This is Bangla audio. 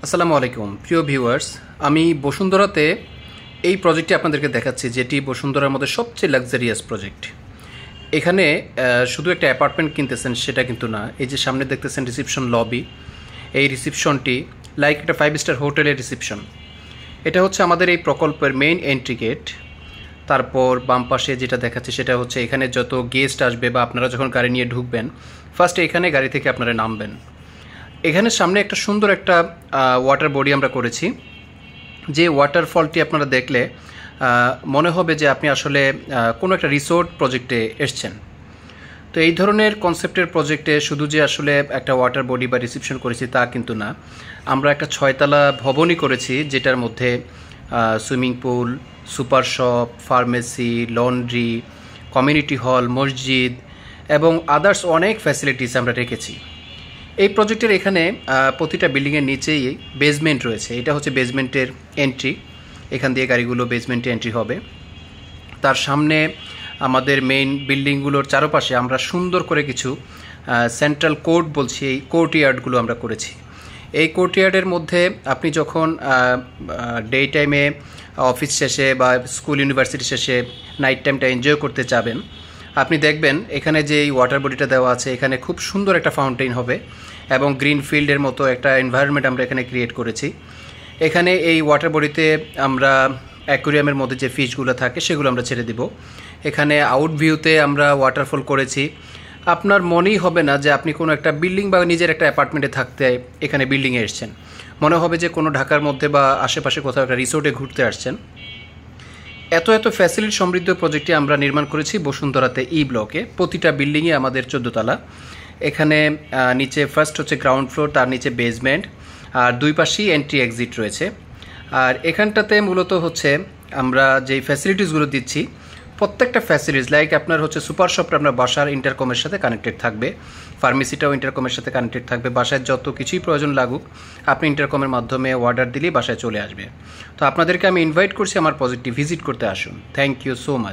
আসসালামু আলাইকুম প্রিয় ভিউয়ার্স, আমি বসুন্ধরাতে এই প্রজেক্টটি আপনাদেরকে দেখাচ্ছি, যেটি বসুন্ধরার মধ্যে সবচেয়ে লাক্সারিয়াস প্রজেক্ট। এখানে শুধু একটা অ্যাপার্টমেন্ট কিনতেছেন সেটা কিন্তু না। এই যে সামনে দেখতেছেন রিসেপশন লবি, এই রিসেপশনটি লাইক একটা 5 স্টার হোটেলের রিসেপশন। এটা হচ্ছে আমাদের এই প্রকল্পের মেইন এন্ট্রি গেট। তারপর বাম পাশে যেটা দেখাচ্ছে সেটা হচ্ছে এখানে যত গেস্ট আসবে বা আপনারা যখন গাড়ি নিয়ে ঢুকবেন, ফার্স্টে এখানে গাড়ি থেকে আপনারা নামবেন। এখানে সামনে একটা সুন্দর একটা ওয়াটার বডি আমরা করেছি, যে ওয়াটারফলটি আপনারা দেখলে মনে হবে যে আপনি আসলে কোনো একটা রিসোর্ট প্রজেক্টে এসছেন। তো এই ধরনের কনসেপ্টের প্রজেক্টে শুধু যে আসলে একটা ওয়াটার বডি বা রিসেপশন করেছি তা কিন্তু না, আমরা একটা 6তলা ভবনই করেছি, যেটার মধ্যে swimming pool, super shop, pharmacy, laundry, community hall, মসজিদ এবং আদার্স অনেক ফ্যাসিলিটিস আমরা রেখেছি। এই প্রজেক্টের এখানে প্রতিটা বিল্ডিংয়ের নিচেই বেসমেন্ট রয়েছে। এটা হচ্ছে বেসমেন্টের এন্ট্রি, এখান দিয়ে গাড়িগুলো বেসমেন্টে এন্ট্রি হবে। তার সামনে আমাদের মেইন বিল্ডিংগুলোর চারপাশে আমরা সুন্দর করে কিছু সেন্ট্রাল কোর্ট বলছি, এই কোর্টইয়ার্ডগুলো আমরা করেছি। এই কোর্টইয়ার্ডের মধ্যে আপনি যখন ডে টাইমে অফিস শেষে বা স্কুল ইউনিভার্সিটি শেষে নাইট টাইমটা এনজয় করতে যাবেন, আপনি দেখবেন এখানে যে এই ওয়াটার বডিটা দেওয়া আছে, এখানে খুব সুন্দর একটা ফাউন্টেন হবে এবং গ্রিন ফিল্ডের মতো একটা এনভায়রনমেন্ট আমরা এখানে ক্রিয়েট করেছি। এখানে এই ওয়াটার বডিতে আমরা অ্যাকুরিয়ামের মধ্যে যে ফিশগুলো থাকে সেগুলো আমরা ছেড়ে দিব। এখানে আউট ভিউতে আমরা ওয়াটারফল করেছি। আপনার মনেই হবে না যে আপনি কোনো একটা বিল্ডিং বা নিজের একটা অ্যাপার্টমেন্টে থাকতে এখানে বিল্ডিংয়ে এসছেন, মনে হবে যে কোনো ঢাকার মধ্যে বা আশেপাশে কোথাও একটা রিসোর্টে ঘুরতে আসছেন। এত ফ্যাসিলিটি সমৃদ্ধ প্রজেক্টটি আমরা নির্মাণ করেছি বসুন্ধরাতে ই ব্লকে। প্রতিটা বিল্ডিংয়ে আমাদের 14 তলা। এখানে নিচে ফার্স্ট হচ্ছে গ্রাউন্ড ফ্লোর, তার নিচে বেসমেন্ট, আর দুই পাশেই এন্ট্রি এক্সিট রয়েছে। আর এখানটাতে মূলত হচ্ছে আমরা যেই ফ্যাসিলিটিসগুলো দিচ্ছি, প্রত্যেকটা ফ্যাসিলিটিস লাইক আপনার হচ্ছে সুপার শপটা আপনার বাসার ইন্টারকমের সাথে কানেক্টেড থাকবে, ফার্মেসিটাও ইন্টারকমের সাথে কানেক্টেড থাকবে। বাসায় যত কিছুই প্রয়োজন লাগুক আপনি ইন্টারকমের মাধ্যমে অর্ডার দিলেই বাসায় চলে আসবে। তো আপনাদেরকে আমি ইনভাইট করছি আমার প্রজেক্টটি ভিজিট করতে আসুন। Thank you so much.